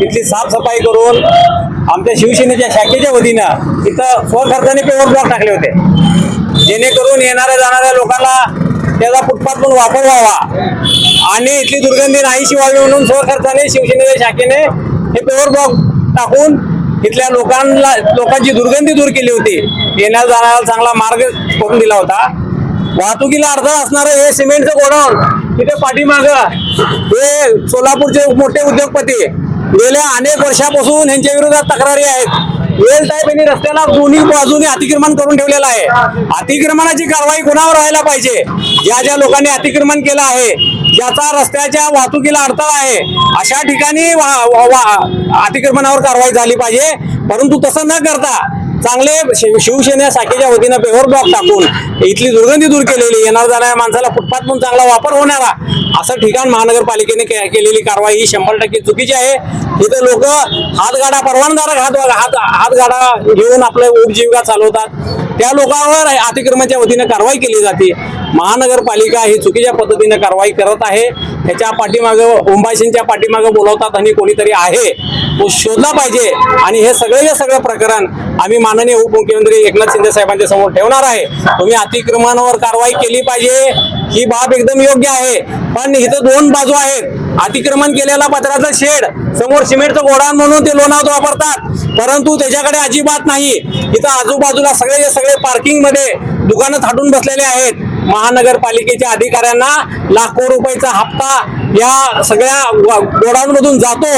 तिथली साफसफाई करून आमच्या शिवसेनेच्या शाखेच्या वतीनं इथं स्वखर्चाने पेवर ब्लॉक टाकले होते, जेणेकरून येणाऱ्या जाणाऱ्या लोकांना त्याचा फुटपाथ म्हणून वापर व्हावा आणि इथली दुर्गंधी नाहीशी व्हावी म्हणून स्वखर्चाने शिवसेनेच्या शाखेने हे पेवर ब्लॉक टाकून इथल्या लोकांची दुर्गंधी दूर केली होती. येण्याला जाणारा चांगला मार्ग करून दिला होता. वाहतुकीला अडथळा असणारं हे सिमेंटचं गोडाऊन तिथे पाठीमागं हे सोलापूरचे मोठे उद्योगपती गेल्या अनेक वर्षापासून यांच्या विरोधात तक्रारी आहेत. वेल टाईप यांनी रस्त्याला दोन्ही बाजूने अतिक्रमण करून ठेवलेलं आहे. अतिक्रमणाची कारवाई कोणावर व्हायला पाहिजे? ज्या लोकांनी अतिक्रमण केलं आहे, ज्याचा रस्त्याच्या वाहतुकीला अडथळा आहे, अशा ठिकाणी अतिक्रमणावर कारवाई झाली पाहिजे. परंतु तसं न करता चांगले शिवसेना शाखेच्या वतीनं पेवर ब्लॉक टाकून इथली दुर्गंधी दूर केलेली, येणार जाणाऱ्या माणसाला फुटपाथ म्हणून चांगला वापर होणारा असं ठिकाण महानगरपालिकेने केलेली कारवाई ही 100% चुकीची आहे. इथे लोक हातगाडा परवानदारक हातगाडा घेऊन आपलं उपजीविका चालवतात, त्या लोकांवर अतिक्रमणाच्या वतीनं कारवाई केली जाते. महानगरपालिका ही चुकीच्या पद्धतीने कारवाई करत आहे. त्याच्या पाठीमागं ओंबाशींच्या पाठीमागं बोलवतात आणि कोणीतरी आहे तो शोधला पाहिजे. आणि हे सगळं प्रकरण आम्ही माननीय उपमुख्यमंत्री एकनाथ शिंदे साहेबांच्या समोर ठेवणार आहे. तुम्ही अतिक्रमणावर कारवाई केली पाहिजे, ही बाब एकदम योग्य आहे. पण इथं दोन बाजू आहेत. अतिक्रमण केलेला पत्र्याचा शेड, समोर सिमेंटचं गोडाऊन म्हणून ते लोणावळ्यात वापरतात, परंतु त्याच्याकडे अजिबात नाही. इथं आजूबाजूला सगळे पार्किंग मध्ये दुकानं थाटून बसलेले आहेत. महानगरपालिकेच्या अधिकाऱ्यांना लाखो रुपयाचा हप्ता या सगळ्या गोडाऊन मधून जातो.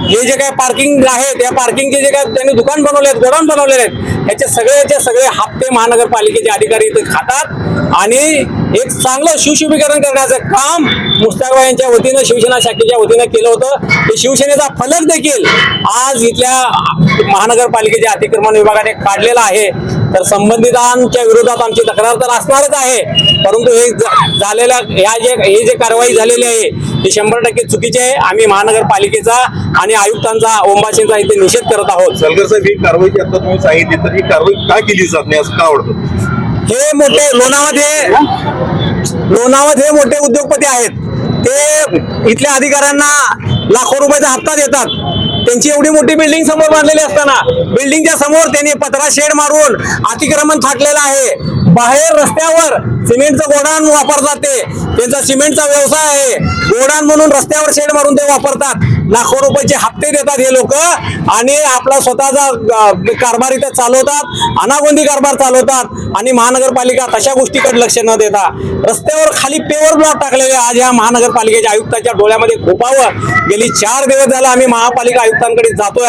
हे जे काही पार्किंग आहे त्या पार्किंगचे जे काही त्यांनी दुकान बनवले आहेत, गोडाऊन बनवलेले आहेत, याचे सगळे हप्ते महानगरपालिकेचे अधिकारी इथे खातात. आणि एक चांगलं सुशोभीकरण करण्याचं काम मुस्ताकबाई यांच्या वतीनं शिवसेना शाखेच्या वतीनं केलं होतं. हे शिवसेनेचा फलक देखील आज इथल्या महानगरपालिकेच्या अतिक्रमण विभागाने काढलेला आहे. तर संबंधितांच्या विरोधात आमची तक्रार तर असणारच आहे, परंतु हे झालेल्या हे जे कारवाई झालेली आहे हे 100% चुकीची आहे. आम्ही महानगरपालिकेचा आणि आयुक्तांचा ओंबाशींचा इथे निषेध करत आहोत. सलगर साहेब, ही कारवाई आता तुम्ही सांगितली तर ही कारवाई का केली जात नाही असं का आवडतं? हे मोठे लोणावळ्यात हे मोठे उद्योगपती आहेत. ते इथल्या अधिकाऱ्यांना लाखो रुपयाचा हप्ता देतात. त्यांची एवढी मोठी बिल्डिंग समोर बांधलेली असताना बिल्डिंगच्या समोर त्यांनी पत्रा शेड मारून अतिक्रमण थाटलेलं आहे. बाहेर रस्त्यावर सिमेंटचं गोडाऊन वापरतात. ते त्यांचा सिमेंटचा व्यवसाय आहे. गोडाऊन म्हणून रस्त्यावर शेड मारून ते वापरतात. लाखो रुपयाचे हप्ते देतात हे लोक आणि आपला स्वतःचा कारभार इथे चालवतात, अनागोंदी कारभार चालवतात. आणि महानगरपालिका तशा गोष्टीकडे लक्ष न देता रस्त्यावर खाली पेवर ब्लॉक टाकलेले आज या महानगरपालिकेच्या आयुक्ताच्या डोळ्यामध्ये खोपावं. गेली 4 दिवस झाला आम्ही महापालिका आयुक्तांकडे जातोय.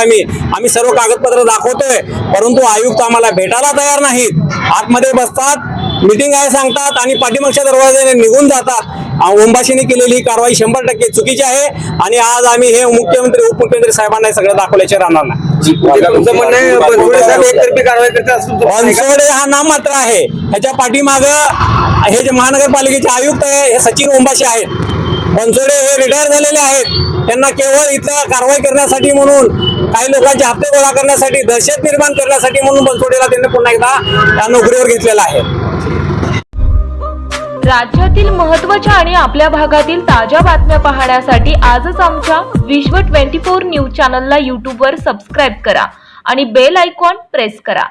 आम्ही सर्व कागदपत्र दाखवतोय, परंतु आयुक्त आम्हाला भेटायला तयार नाहीत. आतमध्ये बसतात, मीटिंग आहे सांगतात आणि पाठीमागच्या दरवाजाने निघून जातात. ओंबाशीने केलेली ही कारवाई 100% चुकीची आहे. आणि आज आम्ही हे मुख्यमंत्री उपमुख्यमंत्री साहेबांना सगळं दाखवल्याचे राहणार नाही. बनसोडे हा नाममात्र आहे. ह्याच्या पाठीमागं हे जे महानगरपालिकेचे आयुक्त आहे हे सचिन ओंबाशी आहेत. बनसोडे हे रिटायर झालेले आहेत. त्यांना केवळ इथं कारवाई करण्यासाठी म्हणून, काही लोकांचे हप्ते गोळा करण्यासाठी, दहशत निर्माण करण्यासाठी म्हणून बनसोडेला त्यांनी पुन्हा एकदा त्या नोकरीवर घेतलेला आहे. राज्यातील महत्त्वाच्या आणि आपल्या भागातील ताज्या बातम्या पाहण्यासाठी आजच आमच्या विश्व 24 न्यूज चॅनलला YouTube वर सबस्क्राईब करा आणि बेल आयकॉन प्रेस करा.